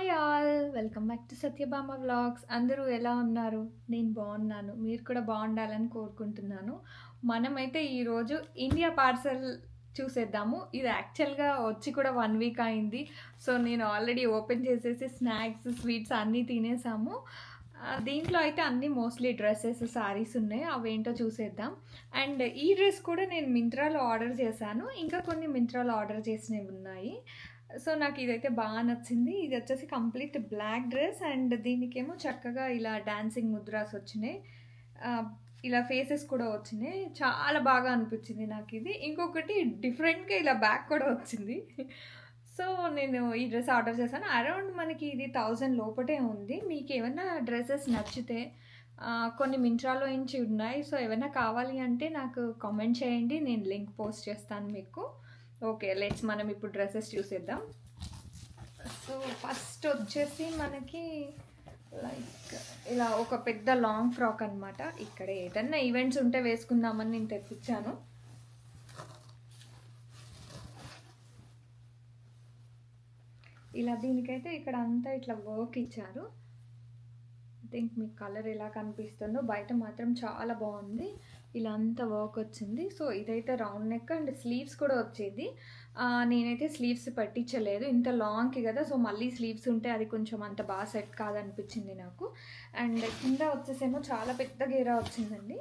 Hi all! Welcome back to Satyabhama vlogs. అందరూ ఎలా ఉన్నారు? నేను బాగున్నాను. మీరు కూడా బాగుండాలని కోరుకుంటున్నాను. మనమైతే ఈరోజు ఇండియా పార్సెల్ చూసేద్దాము. ఇది యాక్చువల్‌గా వచ్చి కూడా 1 వీక్ అయింది. సో, నేను ఆల్రెడీ ఓపెన్ చేసేసి స్నాక్స్, స్వీట్స్ అన్నీ తినేసాము. దీంట్లో అయితే అన్నీ మోస్ట్‌లీ డ్రెసెస్, శారీస్ ఉన్నాయి. అవేంటో చూసేద్దాం. అండ్ ఈ డ్రెస్ కూడా నేను మింత్రాలో ఆర్డర్ చేశాను. ఇంకా కొన్ని మింత్రాలో ఆర్డర్ చేసినవి ఉన్నాయి. సో, నాకు ఇదైతే బాగా నచ్చింది. ఇది వచ్చేసి కంప్లీట్ బ్లాక్ డ్రెస్ అండ్ దీనికేమో చక్కగా ఇలా డాన్సింగ్ ముద్రాస్ వచ్చినాయి. ఇలా ఫేసెస్ కూడా వచ్చినాయి. చాలా బాగా అనిపించింది నాకు ఇది. ఇంకొకటి డిఫరెంట్‌గా ఇలా బ్యాక్ కూడా వచ్చింది. సో, నేను ఈ డ్రెస్ ఆర్డర్ చేశాను. అరౌండ్ మనకి ఇది 1000 లోపటే ఉంది. మీకేమన్నా డ్రెసెస్ నచ్చితే కొన్ని మింత్రాలో నుంచి ఉన్నాయి. సో, ఏమైనా కావాలి అంటే నాకు కామెంట్ చేయండి. నేను లింక్ పోస్ట్ చేస్తాను మీకు. ఓకే, మనం ఇప్పుడు డ్రెస్సెస్ చూసేద్దాం. సో ఫస్ట్ వచ్చేసి మనకి లైక్ ఇలా ఒక పెద్ద లాంగ్ ఫ్రాక్ అనమాట. ఇక్కడ ఏదన్నా ఈవెంట్స్ ఉంటే వేసుకుందామని నేను తెప్పించాను. ఇలా దీనికైతే ఇక్కడ అంతా ఇట్లా వర్క్ ఇచ్చారు. ఐ థింక్ మీకు కలర్ ఎలా కనిపిస్తుందో, బయట మాత్రం చాలా బాగుంది. ఇలా అంతా వర్క్ వచ్చింది. సో ఇదైతే రౌండ్ నెక్ అండ్ స్లీవ్స్ కూడా వచ్చేది. నేనైతే స్లీవ్స్ పట్టించలేదు, ఇంత లాంగ్కి కదా. సో మళ్ళీ స్లీవ్స్ ఉంటే అది కొంచెం అంత బాగా సెట్ కాదనిపించింది నాకు. అండ్ కింద వచ్చేసేమో చాలా పెద్ద గేరా వచ్చిందండి.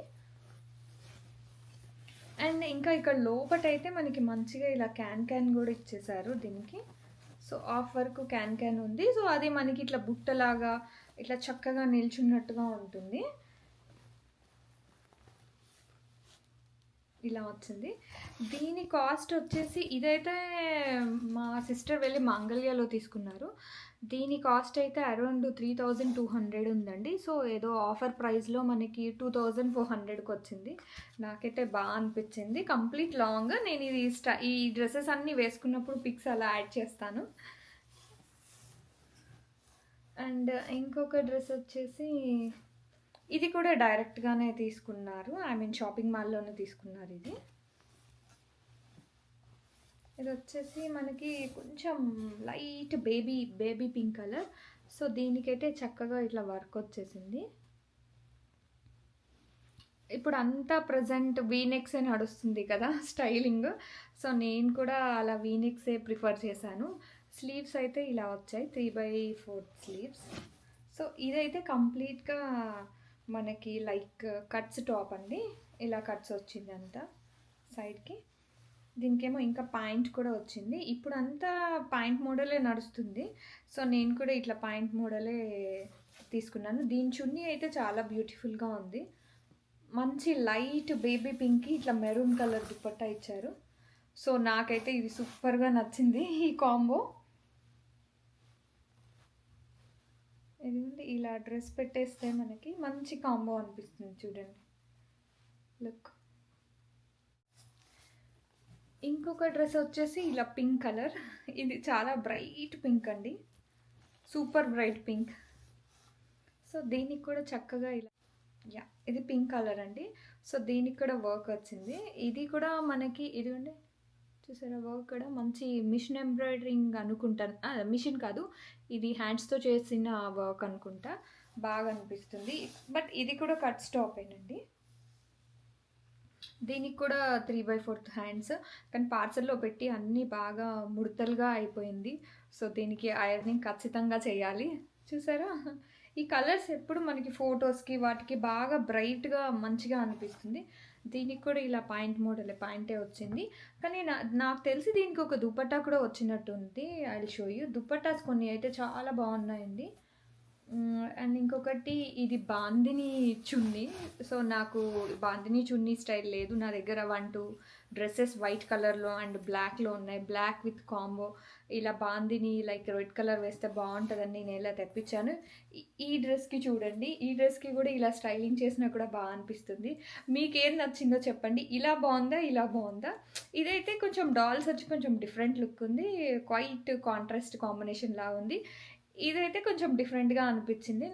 అండ్ ఇంకా ఇక్కడ లోపటైతే మనకి మంచిగా ఇలా క్యాన్ కూడా ఇచ్చేసారు దీనికి. సో ఆఫ్ వరకు క్యాన్ ఉంది. సో అది మనకి ఇట్లా బుట్టలాగా ఇట్లా చక్కగా నిల్చున్నట్టుగా ఉంటుంది. ఇలా వచ్చింది. దీని కాస్ట్ వచ్చేసి ఇదైతే మా సిస్టర్ వెళ్ళి మాంగళ్యాలో తీసుకున్నారు. దీని కాస్ట్ అయితే అరౌండ్ 3200 ఉందండి. సో ఏదో ఆఫర్ ప్రైస్లో మనకి 2400కి వచ్చింది. నాకైతే బాగా అనిపించింది. Complete long. నేను ఇది ఈ డ్రెస్సెస్ అన్నీ వేసుకున్నప్పుడు పిక్స్ అలా యాడ్ చేస్తాను. అండ్ ఇంకొక డ్రెస్ వచ్చేసి ఇది కూడా డైరెక్ట్గానే తీసుకున్నారు. ఐ మీన్ షాపింగ్ మాల్లోనే తీసుకున్నారు. ఇది వచ్చేసి మనకి కొంచెం light baby pink colour. So దీనికైతే చక్కగా ఇట్లా వర్క్ వచ్చేసింది. ఇప్పుడు అంతా ప్రజెంట్ వీనెక్సే నడుస్తుంది కదా స్టైలింగ్. సో నేను కూడా అలా వీనెక్సే ప్రిఫర్ చేశాను. స్లీవ్స్ అయితే ఇలా వచ్చాయి, 3/4 స్లీవ్స్. సో ఇదైతే కంప్లీట్గా మనకి లైక్ కట్స్ టాప్ అండి. ఇలా కట్స్ వచ్చింది అంతా సైడ్కి. దీనికేమో ఇంకా పాయింట్ కూడా వచ్చింది. ఇప్పుడు అంతా పాయింట్ మోడలే నడుస్తుంది. సో నేను కూడా ఇట్లా పాయింట్ మోడలే తీసుకున్నాను. దీని చున్నీ అయితే చాలా బ్యూటిఫుల్గా ఉంది. మంచి లైట్ బేబీ పింక్కి ఇట్లా మెరూన్ కలర్ దుపట్టా ఇచ్చారు. సో నాకైతే ఇది సూపర్గా నచ్చింది ఈ కాంబో. ఎందుకంటే ఇలా డ్రెస్ పెట్టేస్తే మనకి మంచి కాంబో అనిపిస్తుంది. చూడండి లుక్. ఇంకొక డ్రెస్ వచ్చేసి ఇలా పింక్ కలర్. ఇది చాలా బ్రైట్ పింక్ అండి, సూపర్ బ్రైట్ పింక్. సో దీనికి కూడా చక్కగా ఇలా ఇది పింక్ కలర్ అండి. సో దీనికి కూడా వర్క్ వచ్చింది. ఇది కూడా మనకి ఇదిగోండి చూసారా వర్క్ కూడా మంచి మిషన్ ఎంబ్రాయిడరింగ్ అనుకుంటాను. మిషన్ కాదు, ఇది హ్యాండ్స్తో చేసిన వర్క్ అనుకుంటా. బాగా అనిపిస్తుంది. బట్ ఇది కూడా కట్ స్టాపేనండి. దీనికి కూడా 3/4 హ్యాండ్స్. కానీ పార్సల్లో పెట్టి అన్నీ బాగా ముడతలుగా అయిపోయింది. సో దీనికి ఐరనింగ్ ఖచ్చితంగా చేయాలి. చూసారా ఈ కలర్స్ ఎప్పుడు మనకి ఫొటోస్కి వాటికి బాగా బ్రైట్గా మంచిగా అనిపిస్తుంది. దీనికి కూడా ఇలా పాయింట్ మోడల్ పాయింటే వచ్చింది. కానీ నాకు తెలిసి దీనికి ఒక దుపట్టా కూడా వచ్చినట్టుంది. I will show you. Dupattas కొన్ని అయితే చాలా బాగున్నాయండి. అండ్ ఇంకొకటి ఇది బాందిని చున్నీ. సో నాకు బాందిని చున్నీ స్టైల్ లేదు నా దగ్గర. 1-2 డ్రెస్సెస్ వైట్ కలర్లో అండ్ బ్లాక్లో ఉన్నాయి. బ్లాక్ విత్ కాంబో ఇలా బాందిని లైక్ రెడ్ కలర్ వేస్తే బాగుంటుందని నేను ఇలా తెప్పించాను. ఈ డ్రెస్కి చూడండి, ఈ డ్రెస్కి కూడా ఇలా స్టైలింగ్ చేసినా కూడా బాగా అనిపిస్తుంది. మీకు ఏం నచ్చిందో చెప్పండి. ఇలా బాగుందా, ఇలా బాగుందా? ఇదైతే కొంచెం డాల్స్ వచ్చి కొంచెం డిఫరెంట్ లుక్ ఉంది. క్వైట్ కాంట్రాస్ట్ కాంబినేషన్ లాగా ఉంది. ఇదైతే కొంచెం డిఫరెంట్గా అనిపించింది.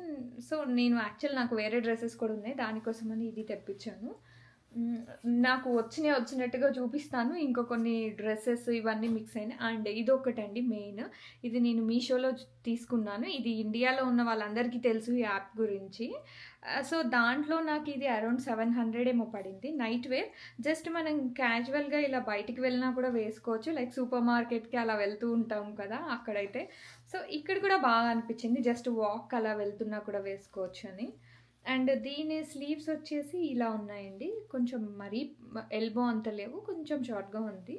సో నేను యాక్చువల్ నాకు వేరే డ్రెస్సెస్ కూడా ఉన్నాయి, దానికోసమని ఇది తెప్పించాను. హ్మ్. నాకు వచ్చినట్టుగా చూపిస్తాను. ఇంకో కొన్ని డ్రెసెస్ ఇవన్నీ మిక్స్ అయినాయి. అండ్ ఇదొకటండి మెయిన్. ఇది నేను మీషోలో తీసుకున్నాను. ఇది ఇండియాలో ఉన్న వాళ్ళందరికీ తెలుసు ఈ యాప్ గురించి. సో, దాంట్లో నాకు ఇది అరౌండ్ 700 ఏమో పడింది. Night wear. జస్ట్ మనం క్యాజువల్‌గా ఇలా బయటికి వెళ్ళినా కూడా వేసుకోవచ్చు. లైక్ సూపర్ మార్కెట్‌కి అలా వెళ్తూ ఉంటాం కదా! అక్కడైతే. సో, ఇక్కడ కూడా బాగా అనిపించింది. జస్ట్ వాక్ అలా వెళ్తున్నా కూడా వేసుకోవచ్చు అని. అండ్ దీని స్లీవ్స్ వచ్చేసి ఇలా ఉన్నాయండి. కొంచెం మరీ ఎల్బో అంత లేవు. కొంచెం షార్ట్‌గా ఉంది.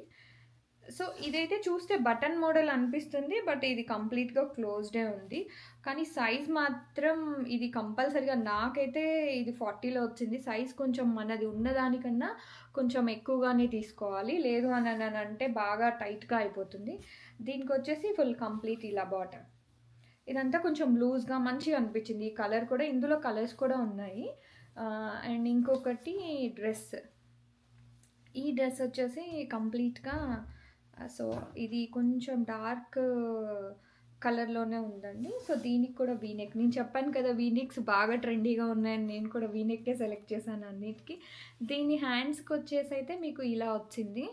సో, ఇదైతే చూస్తే బటన్ మోడల్ అనిపిస్తుంది. బట్ ఇది కంప్లీట్‌గా క్లోజ్డే ఉంది. కానీ సైజ్ మాత్రం ఇది కంపల్సరీగా నాకైతే ఇది 40లో వచ్చింది. సైజ్ కొంచెం మనది ఉన్నదానికన్నా కొంచెం ఎక్కువగానే తీసుకోవాలి. లేదు అంటే బాగా టైట్‌గా అయిపోతుంది. దీనికొచ్చేసి ఫుల్ కంప్లీట్ ఇలా బాటమ్. ఇదంతా కొంచెం లూజ్‌గా మంచిగా అనిపించింది. ఈ కలర్ కూడా ఇందులో కలర్స్ కూడా ఉన్నాయి. అండ్ ఇంకొకటి డ్రెస్. ఈ డ్రెస్ వచ్చేసి కంప్లీట్‌గా సో, ఇది కొంచెం డార్క్ కలర్‌లోనే ఉందండి. సో, దీనికి కూడా వీ నెక్. నేను చెప్పాను కదా! వీ నెక్స్ బాగా ట్రెండీగా ఉన్నాయని నేను కూడా వీ నెక్కే సెలెక్ట్ చేశాను అన్నిటికి. దీని హ్యాండ్స్‌కొచ్చేసైతే మీకు ఇలా వచ్చింది.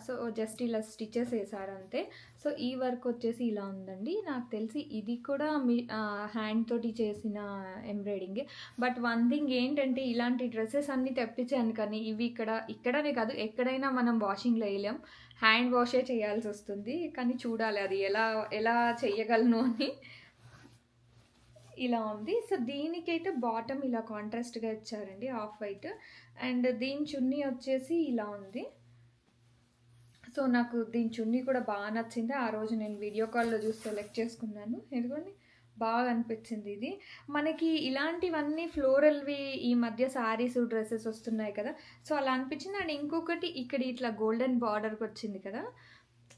సో, జస్ట్ ఇలా స్టిచెస్ ఏసారంతే. సో, ఈ వర్క్ వచ్చేసి ఇలా ఉందండి. నాకు తెలిసి ఇది కూడా హ్యాండ్ తోటి చేసిన ఎంబ్రాయిడింగే. బట్ వన్ థింగ్ ఏంటంటే ఇలాంటి డ్రెసెస్ అన్నీ తెప్పించాను కానీ ఇవి ఇక్కడనే కాదు ఎక్కడైనా మనం వాషింగ్‌లో ఎయలేం. హ్యాండ్ వాషే చేయాల్సొస్తుంది. కానీ చూడాలి అది ఎలా ఎలా చెయ్యగలను అని. ఇలా ఉంది. సో, దీనికైతే బాటమ్ ఇలా కాంట్రాస్ట్‌గా ఇచ్చారండి ఆఫ్ వైట్. అండ్ దీని చున్నీ వచ్చేసి ఇలా ఉంది. సో, నాకు దీని చున్నీ కూడా బాగా నచ్చింది. ఆ రోజు నేను వీడియో కాల్‌లో చూసి సెలెక్ట్ చేసుకున్నాను. ఇదిగోండి బాగా అనిపించింది ఇది. మనకి ఇలాంటివన్నీ ఫ్లోరల్‌వి ఈ మధ్య శారీస్, డ్రెసెస్ వస్తున్నాయి కదా! సో, అలా అనిపించింది. అండ్ ఇంకొకటి ఇక్కడ ఇట్లా గోల్డెన్ బార్డర్‌కొచ్చింది కదా!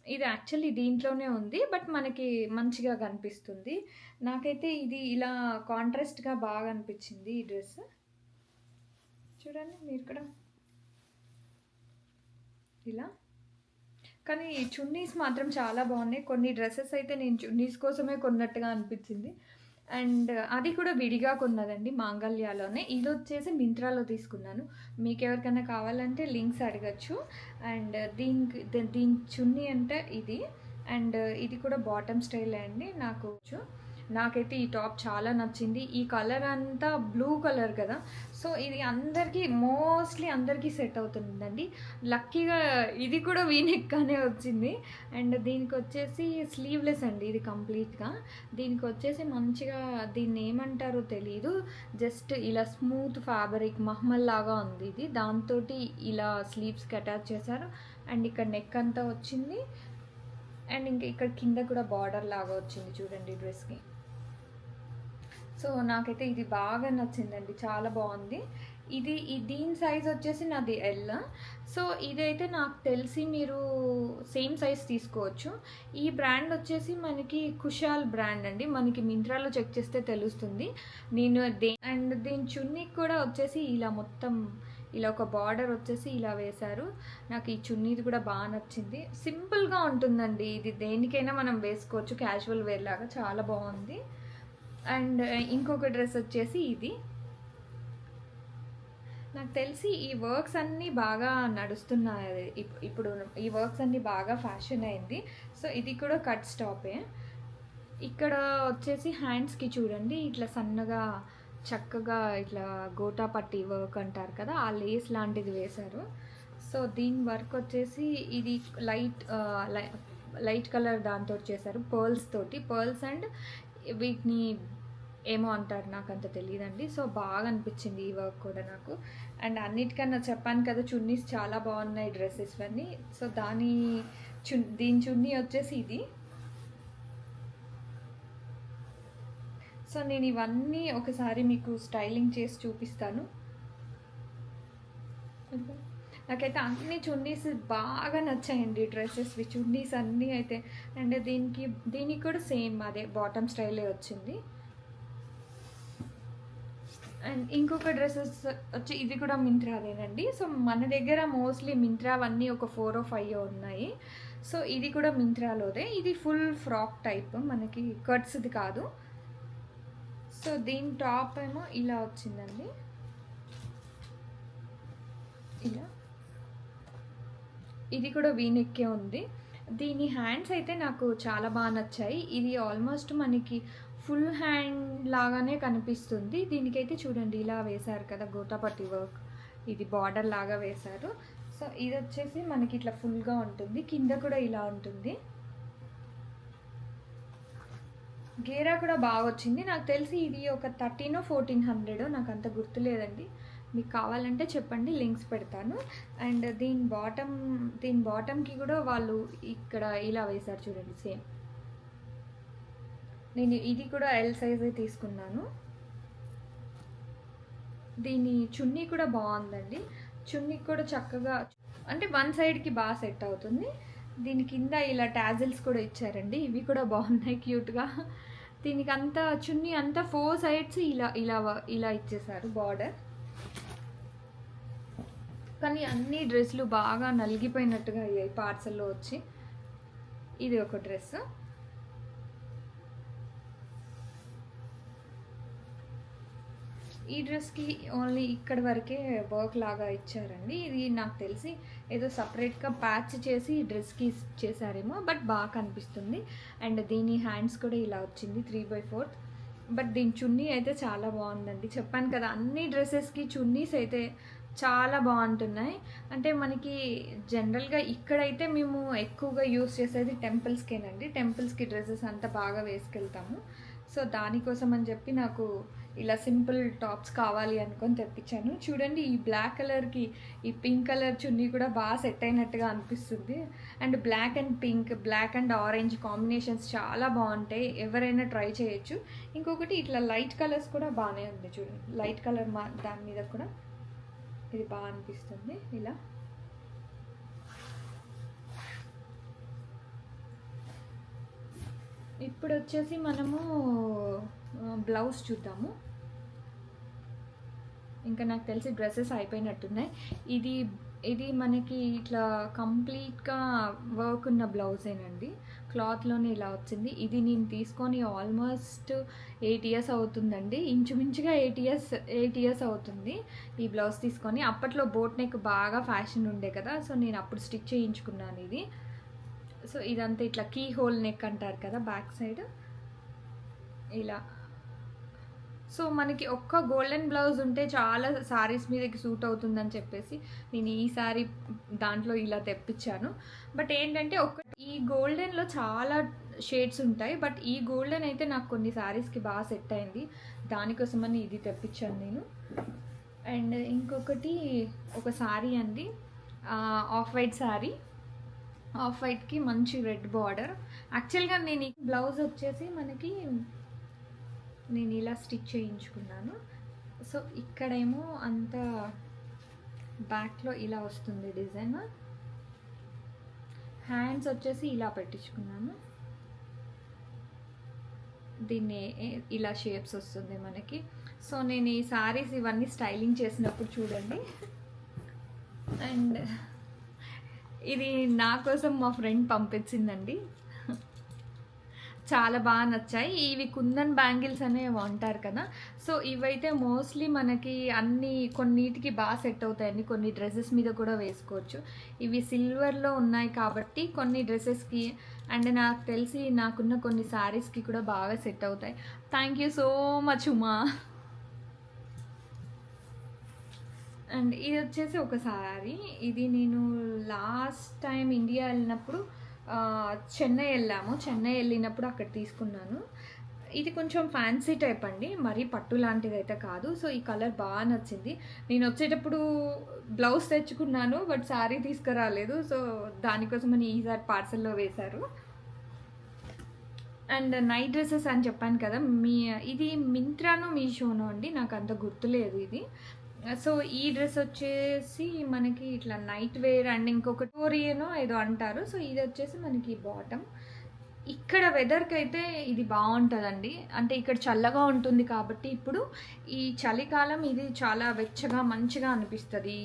ఇది యాక్చువల్లీ దీంట్లోనే ఉంది. బట్ మనకి మంచిగా కనిపిస్తుంది. నాకైతే ఇది ఇలా కాంట్రాస్ట్‌గా బాగా అనిపించింది ఈ డ్రెస్. చూడండి మీరు కూడా. ఇలా. కానీ ఈ చున్నీస్ మాత్రం చాలా బాగున్నాయి. కొన్ని డ్రెసెస్ అయితే నేను చున్నీస్ కోసమే కొన్నట్టుగా అనిపించింది. అండ్ అది కూడా విడిగా కొన్నదండి మాంగళ్యాలోనే. ఇదొచ్చేసి మింత్రాలో తీసుకున్నాను. మీకెవరికైనా కావాలంటే లింక్స్ అడగచ్చు. అండ్ దీని చున్నీ అంటే ఇది. అండ్ ఇది కూడా బాటమ్ స్టైలే అండి. నాకైతే ఈ టాప్ చాలా నచ్చింది. ఈ కలర్ అంతా బ్లూ కలర్ కదా! సో, ఇది మోస్ట్‌లీ అందరికీ సెట్ అవుతుందండి. లక్కీగా ఇది కూడా వీ నెక్‌గానే వచ్చింది. అండ్ దీనికొచ్చేసి స్లీవ్‌లెస్ అండి ఇది కంప్లీట్‌గా. దీనికొచ్చేసి మంచిగా దీన్నేమంటారో తెలీదు. జస్ట్ ఇలా స్మూత్ ఫ్యాబ్రిక్ మహ్మల్ లాగా ఉంది ఇది. దాంతోటి ఇలా స్లీవ్స్‌కి అటాచ్ చేశారు. అండ్ ఇక్కడ నెక్ అంతా వచ్చింది. అండ్ ఇంకా ఇక్కడ కింద కూడా బార్డర్ లాగా వచ్చింది చూడండి డ్రెస్‌కి. సో, నాకైతే ఇది బాగా నచ్చిందండి. చాలా బాగుంది. దీని సైజ్ వచ్చేసి నాది ఎల్. సో, ఇదైతే నాకు తెలిసి మీరు సేమ్ సైజ్ తీసుకోవచ్చు. ఈ బ్రాండ్ వచ్చేసి మనకి కుషాల్ బ్రాండ్ అండి. మనకి మింత్రాలో చెక్ చేస్తే తెలుస్తుంది. అండ్ దీని చున్నీకి కూడా వచ్చేసి ఇలా మొత్తం ఇలా ఒక బార్డర్ వచ్చేసి ఇలా వేశారు. నాకు ఈ చున్నీది కూడా బాగా నచ్చింది. సింపుల్గా ఉంటుందండి. ఇది దేనికైనా మనం వేసుకోవచ్చు. క్యాజువల్ వేర్ లాగా చాలా బాగుంది. అండ్ ఇంకొక డ్రెస్ వచ్చేసి ఇది. నాకు తెలిసి ఈ వర్క్స్ అన్నీ బాగా నడుస్తున్నాయి. ఇప్పుడు ఈ వర్క్స్ అన్నీ బాగా ఫ్యాషన్ అయింది. సో, ఇది కూడా కట్ స్టాపే. ఇక్కడ వచ్చేసి హ్యాండ్స్‌కి చూడండి ఇట్లా సన్నగా చక్కగా ఇట్లా గోటా పట్టి వర్క్ అంటారు కదా! ఆ లేస్ లాంటిది వేశారు. సో, దీని వర్క్ వచ్చేసి ఇది లైట్ కలర్ దాంతో చేశారు. పర్ల్స్ అండ్ వీటిని ఏమో అంటారు నాకంత తెలియదండి. సో, బాగా అనిపించింది ఈ వర్క్ కూడా నాకు. అండ్ అన్నిటికన్నా చెప్పాను కదా చున్నీస్ చాలా బాగున్నాయి డ్రెస్సెస్ అన్నీ. సో, దీని చున్నీ వచ్చేసి ఇది. సో, నేను ఇవన్నీ ఒకసారి మీకు స్టైలింగ్ చేసి చూపిస్తాను. నాకైతే అన్ని చున్నీస్ బాగా నచ్చాయండి డ్రెస్సెస్వి చున్నీస్ అన్నీ అయితే. అండ్ దీనికి కూడా సేమ్ అదే బాటమ్ స్టైలే వచ్చింది. అండ్ ఇంకొక డ్రెస్సెస్ వచ్చి ఇది కూడా మింత్రాదేనండి. సో, మన దగ్గర మోస్ట్లీ మింత్రావన్నీ ఒక 4 or 5 ఉన్నాయి. సో, ఇది కూడా మింత్రాలోదే. ఇది ఫుల్ ఫ్రాక్ టైప్ మనకి కట్స్ది కాదు. సో, దీని టాప్ ఏమో ఇలా వచ్చిందండి. ఇలా ఇది కూడా వీనెక్కే ఉంది. దీని హ్యాండ్స్ అయితే నాకు చాలా బాగా నచ్చాయి. ఇది ఆల్మోస్ట్ మనకి ఫుల్ హ్యాండ్ లాగానే కనిపిస్తుంది. దీనికైతే చూడండి ఇలా వేశారు కదా గోటాపట్టి వర్క్, ఇది బార్డర్ లాగా వేశారు. సో ఇది వచ్చేసి మనకి ఇట్లా ఫుల్గా ఉంటుంది, కింద కూడా ఇలా ఉంటుంది. గేరా కూడా బాగా వచ్చింది. నాకు తెలిసి ఇది ఒక 1300-1400, నాకు అంత గుర్తులేదండి. మీకు కావాలంటే చెప్పండి, లింక్స్ పెడతాను. అండ్ దీని బాటమ్కి కూడా వాళ్ళు ఇక్కడ ఇలా వేశారు చూడండి సేమ్. నేను ఇది కూడా ఎల్ సైజే తీసుకున్నాను. దీని చున్నీ కూడా బాగుందండి. చున్నీ కూడా చక్కగా అంటే వన్ సైడ్కి బాగా సెట్ అవుతుంది. దీని కింద ఇలా టాజిల్స్ కూడా ఇచ్చారండి, ఇవి కూడా బాగున్నాయి క్యూట్గా. దీనికి అంతా చున్నీ అంతా 4 సైడ్స్ ఇలా ఇలా ఇలా ఇచ్చేసారు బార్డర్. కానీ అన్ని డ్రెస్సులు బాగా నలిగిపోయినట్టుగా అయ్యాయి పార్సల్లో వచ్చి. ఇది ఒక డ్రెస్. ఈ డ్రెస్కి ఓన్లీ ఇక్కడ వరకే వర్క్ లాగా ఇచ్చారండి. ఇది నాకు తెలిసి ఏదో సపరేట్గా ప్యాచ్ చేసి డ్రెస్కి చేశారేమో, బట్ బాగా కనిపిస్తుంది. అండ్ దీని హ్యాండ్స్ కూడా ఇలా వచ్చింది 3/4. బట్ దీని చున్నీ అయితే చాలా బాగుందండి. చెప్పాను కదా అన్ని డ్రెస్సెస్కి చున్నీస్ అయితే చాలా బాగుంటున్నాయి. అంటే మనకి జనరల్గా ఇక్కడైతే మేము ఎక్కువగా యూస్ చేసేది టెంపుల్స్కేనండి. టెంపుల్స్కి డ్రెస్సెస్ అంతా బాగా వేసుకెళ్తాము. సో దానికోసం అని చెప్పి నాకు ఇలా సింపుల్ టాప్స్ కావాలి అనుకొని తెప్పించాను. చూడండి ఈ బ్లాక్ కలర్కి ఈ పింక్ కలర్ చున్నీ కూడా బాగా సెట్ అయినట్టుగా అనిపిస్తుంది. And black and pink, black and orange combinations చాలా బాగుంటాయి, ఎవరైనా ట్రై చేయొచ్చు. ఇంకొకటి ఇట్లా లైట్ కలర్స్ కూడా బాగానే ఉంది చూడండి, లైట్ కలర్ దాని మీద కూడా ఇది బాగా అనిపిస్తుంది. ఇలా ఇప్పుడు వచ్చేసి మనము బ్లౌజ్ చూద్దాము. ఇంకా నాకు తెలిసి డ్రెస్సెస్ అయిపోయినట్టున్నాయి. ఇది మనకి ఇట్లా కంప్లీట్గా వర్క్ ఉన్న బ్లౌజేనండి, క్లాత్లోనే ఇలా వచ్చింది. ఇది నేను తీసుకొని ఆల్మోస్ట్ 8 years అవుతుందండి, ఇంచుమించుగా 8 years అవుతుంది ఈ బ్లౌజ్ తీసుకొని. అప్పట్లో బోట్ నెక్ బాగా ఫ్యాషన్ ఉండే కదా, సో నేను అప్పుడు స్టిచ్ చేయించుకున్నాను ఇది. సో ఇదంతా ఇట్లా కీ హోల్ నెక్ అంటారు కదా బ్యాక్ సైడ్ ఇలా. సో మనకి ఒక్క గోల్డెన్ బ్లౌజ్ ఉంటే చాలా సారీస్ మీదకి సూట్ అవుతుందని చెప్పేసి నేను ఈ సారీ దాంట్లో ఇలా తెప్పించాను. బట్ ఏంటంటే ఈ గోల్డెన్లో చాలా షేడ్స్ ఉంటాయి, బట్ ఈ గోల్డెన్ అయితే నాకు కొన్ని సారీస్కి బాగా సెట్ అయింది, దానికోసమని ఇది తెప్పించాను నేను. అండ్ ఇంకొకటి ఒక సారీ అండి, ఆఫ్ వైట్ సారీ, ఆఫ్ వైట్కి మంచి రెడ్ బార్డర్. యాక్చువల్గా నేను ఈ బ్లౌజ్ వచ్చేసి నేను ఇలా స్టిచ్ చేయించుకున్నాను. సో ఇక్కడేమో అంత బ్యాక్లో ఇలా వస్తుంది డిజైన్, హ్యాండ్స్ వచ్చేసి ఇలా పెట్టించుకున్నాను. దీన్ని ఇలా షేప్స్ వస్తుంది మనకి. సో నేను ఈ సారీస్ ఇవన్నీ స్టైలింగ్ చేసినప్పుడు చూడండి. అండ్ ఇది నా కోసం మా ఫ్రెండ్ పంపించిందండి, చాలా బాగా నచ్చాయి. ఇవి కుందన్ బ్యాంగిల్స్ అనేవి అంటారు కదా, సో ఇవైతే మోస్ట్లీ మనకి కొన్నిటికి బాగా సెట్ అవుతాయండి, కొన్ని డ్రెస్సెస్ మీద కూడా వేసుకోవచ్చు. ఇవి సిల్వర్లో ఉన్నాయి కాబట్టి కొన్ని డ్రెస్సెస్కి అండ్ నాకు తెలిసి నాకున్న కొన్ని శారీస్కి కూడా బాగా సెట్ అవుతాయి. Thank you so much Uma. And ఇది వచ్చేసి ఒక సారీ, ఇది నేను లాస్ట్ టైం ఇండియా వెళ్ళినప్పుడు చెన్నై వెళ్ళినప్పుడు అక్కడ తీసుకున్నాను. ఇది కొంచెం ఫ్యాన్సీ టైప్ అండి, మరీ పట్టు లాంటిది అయితే కాదు. సో ఈ కలర్ బాగా నచ్చింది. నేను వచ్చేటప్పుడు బ్లౌజ్ తెచ్చుకున్నాను, బట్ శారీ తీసుకురాలేదు. సో దానికోసమని ఈసారి పార్సల్లో వేశారు. అండ్ నైట్ డ్రెస్సెస్ అని చెప్పాను కదా, ఇది మింత్రానో మీషోనో అండి, నాకు అంత గుర్తులేదు ఇది. సో ఈ డ్రెస్ వచ్చేసి మనకి ఇట్లా నైట్ వేర్ అండ్ ఇంకొక టోరియనో ఏదో అంటారు. సో ఇది వచ్చేసి మనకి బాటమ్. ఇక్కడ వెదర్కి అయితే ఇది బాగుంటుందండి, అంటే ఇక్కడ చల్లగా ఉంటుంది కాబట్టి ఇప్పుడు ఈ చలికాలం ఇది చాలా వెచ్చగా మంచిగా అనిపిస్తుంది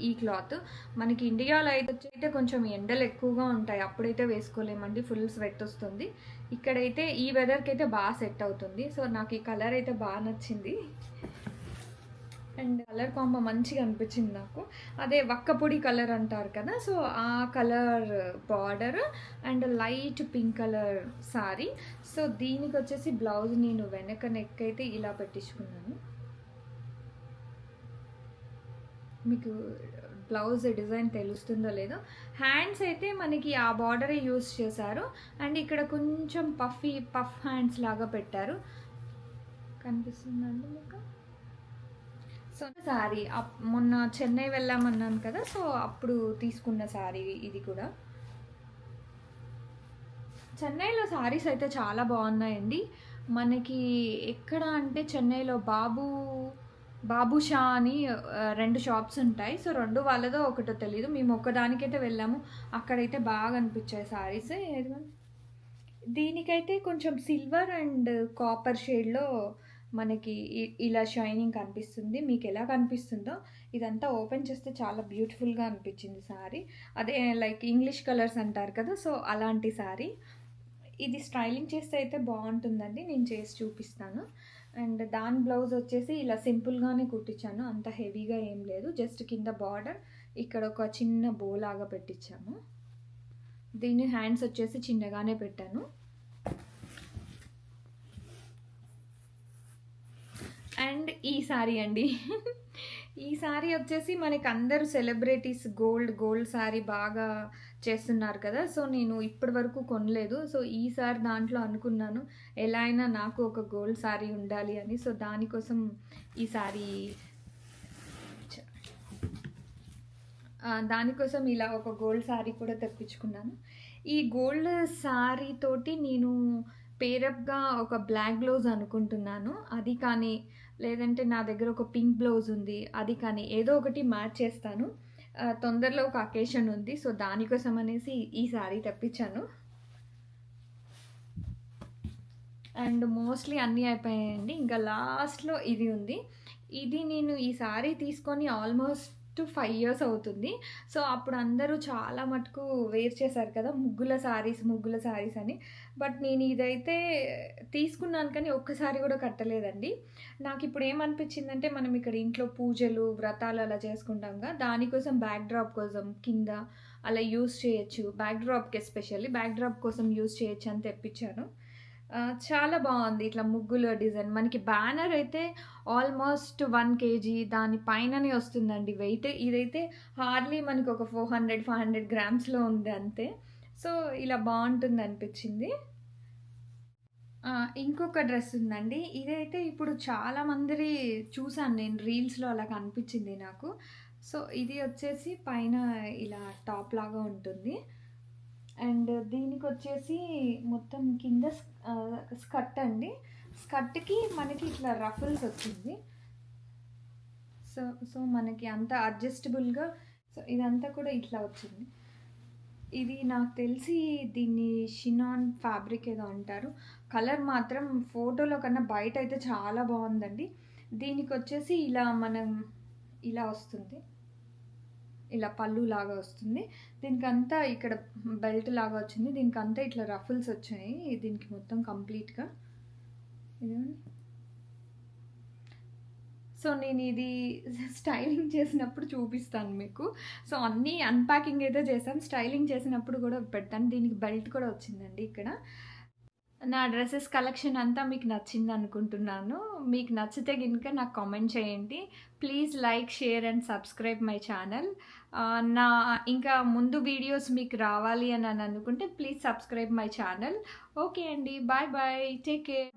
ఈ క్లాత్. మనకి ఇండియాలో అయితే కొంచెం ఎండలు ఎక్కువగా ఉంటాయి, అప్పుడైతే వేసుకోలేమండి, ఫుల్ స్వెట్ వస్తుంది. ఇక్కడైతే ఈ వెదర్కి అయితే బాగా సెట్ అవుతుంది. సో నాకు ఈ కలర్ అయితే బాగా నచ్చింది. అండ్ కలర్ కాంబో మంచిగా అనిపించింది నాకు. అదే వక్కపొడి కలర్ అంటారు కదా, సో ఆ colour border and light pink colour sorry. So దీనికి వచ్చేసి బ్లౌజ్ నేను వెనక నెక్ అయితే ఇలా పెట్టించుకున్నాను. మీకు బ్లౌజ్ డిజైన్ తెలుస్తుందో లేదో. హ్యాండ్స్ అయితే మనకి ఆ బార్డరే యూస్ చేశారు అండ్ ఇక్కడ కొంచెం పఫ్ హ్యాండ్స్ లాగా పెట్టారు. కనిపిస్తుందండి మీకు? సో శారీ మొన్న చెన్నై వెళ్ళామన్నాను కదా, సో అప్పుడు తీసుకున్న శారీ ఇది కూడా. చెన్నైలో శారీస్ అయితే చాలా బాగున్నాయండి. మనకి ఎక్కడ అంటే చెన్నైలో బాబుషా అని 2 షాప్స్ ఉంటాయి. సో 2 వాళ్ళదో ఒకటో తెలీదు. మేము ఒక్కదానికైతే వెళ్ళాము. అక్కడైతే బాగా అనిపించాయి శారీస్. దీనికైతే కొంచెం సిల్వర్ అండ్ కాపర్ షేడ్లో మనకి ఇలా షైనింగ్ కనిపిస్తుంది. మీకు ఎలా కనిపిస్తుందో ఇదంతా ఓపెన్ చేస్తే చాలా బ్యూటిఫుల్గా అనిపించింది శారీ. అదే లైక్ ఇంగ్లీష్ కలర్స్ అంటారు కదా, సో అలాంటి శారీ. ఇది స్టైలింగ్ చేస్తే అయితే బాగుంటుందండి. నేను చేసి చూపిస్తాను. అండ్ దాని బ్లౌజ్ వచ్చేసి ఇలా సింపుల్గానే కుట్టించాను. అంత హెవీగా ఏం లేదు. జస్ట్ కింద బార్డర్ ఇక్కడ ఒక చిన్న బో లాగా పెట్టించాము. దీని హ్యాండ్స్ వచ్చేసి చిన్నగానే పెట్టాను. అండ్ ఈ శారీ అండి. ఈ శారీ వచ్చేసి మనకి అందరూ సెలబ్రిటీస్ గోల్డ్ శారీ బాగా చేస్తున్నారు కదా, సో నేను ఇప్పటి వరకు కొనలేదు. సో ఈసారి దాంట్లో అనుకున్నాను ఎలా అయినా నాకు ఒక గోల్డ్ శారీ ఉండాలి అని. సో దానికోసం ఈ శారీ దానికోసం ఇలా ఒక గోల్డ్ శారీ కూడా తెప్పించుకున్నాను. ఈ గోల్డ్ శారీ తోటి నేను పేరప్గా ఒక బ్లాక్ బ్లౌజ్ అనుకుంటున్నాను. అది కానీ లేదంటే నా దగ్గర ఒక పింక్ బ్లౌజ్ ఉంది, అది కానీ ఏదో ఒకటి మ్యాచ్ చేస్తాను. తొందరలో ఒక అకేషన్ ఉంది, సో దానికోసం అనేసి ఈ శారీ తెప్పించాను. అండ్ మోస్ట్లీ అన్నీ అయిపోయాయండి. ఇంకా లాస్ట్లో ఇది ఉంది. ఇది నేను ఈ శారీ తీసుకొని ఆల్మోస్ట్ 5 years అవుతుంది. సో అప్పుడు అందరూ చాలా మటుకు వేర్ చేశారు కదా ముగ్గుల శారీస్ అని. బట్ నేను ఇదైతే తీసుకున్నాను కానీ ఒక్కసారి కూడా కట్టలేదండి. నాకు ఇప్పుడు ఏమనిపించిందంటే మనం ఇక్కడ ఇంట్లో పూజలు వ్రతాలు అలా చేసుకుంటాం కదా, దానికోసం బ్యాక్ డ్రాప్ కోసం కింద అలా యూస్ చేయొచ్చు. బ్యాక్ డ్రాప్కి ఎస్పెషల్లీ బ్యాక్ డ్రాప్ కోసం యూస్ చేయొచ్చు అని తెప్పించాను. చాలా బాగుంది ఇట్లా ముగ్గుల డిజైన్. మనకి బ్యానర్ అయితే ఆల్మోస్ట్ 1 kg దాని పైననే వస్తుందండి వెయిట్. ఇదైతే హార్డ్లీ మనకి ఒక 400 గ్రామ్స్లో ఉంది అంతే. సో ఇలా బాగుంటుంది అనిపించింది. ఇంకొక డ్రెస్ ఉందండి. ఇదైతే ఇప్పుడు చాలామంది చూసాను నేను రీల్స్లో, అలా కనిపించింది నాకు. సో ఇది వచ్చేసి పైన ఇలా టాప్ లాగా ఉంటుంది అండ్ దీనికి వచ్చేసి మొత్తం కింద స్కర్ట్ అండి. స్కర్ట్కి మనకి ఇట్లా రఫుల్స్ వచ్చింది. సో మనకి అంత అడ్జస్టబుల్గా, సో ఇదంతా కూడా ఇట్లా వచ్చింది. ఇది నాకు తెలిసి దీన్ని షినాన్ ఫ్యాబ్రిక్ ఏదో అంటారు. కలర్ మాత్రం ఫోటోలో కన్నా బయట అయితే చాలా బాగుందండి. దీనికి వచ్చేసి ఇలా వస్తుంది, ఇలా పళ్ళు లాగా వస్తుంది. దీనికంతా ఇక్కడ బెల్ట్ లాగా వచ్చింది. దీనికంతా ఇట్లా రఫుల్స్ వచ్చాయి దీనికి మొత్తం కంప్లీట్గా. ఇదేమండి. సో నేను ఇది స్టైలింగ్ చేసినప్పుడు చూపిస్తాను మీకు. సో అన్నీ అన్ప్యాకింగ్ అయితే చేశాను, స్టైలింగ్ చేసినప్పుడు కూడా పెడతాను. దీనికి బెల్ట్ కూడా వచ్చిందండి ఇక్కడ. నా డ్రెస్సెస్ కలెక్షన్ అంతా మీకు నచ్చింది అనుకుంటున్నాను. మీకు నచ్చితే కనుక నాకు కామెంట్ చేయండి. Please like, share and subscribe my channel. నా ఇంకా ముందు వీడియోస్ మీకు రావాలి అని అనుకుంటే please subscribe my channel. Okay అండి, బాయ్ బాయ్, టేక్ కేర్.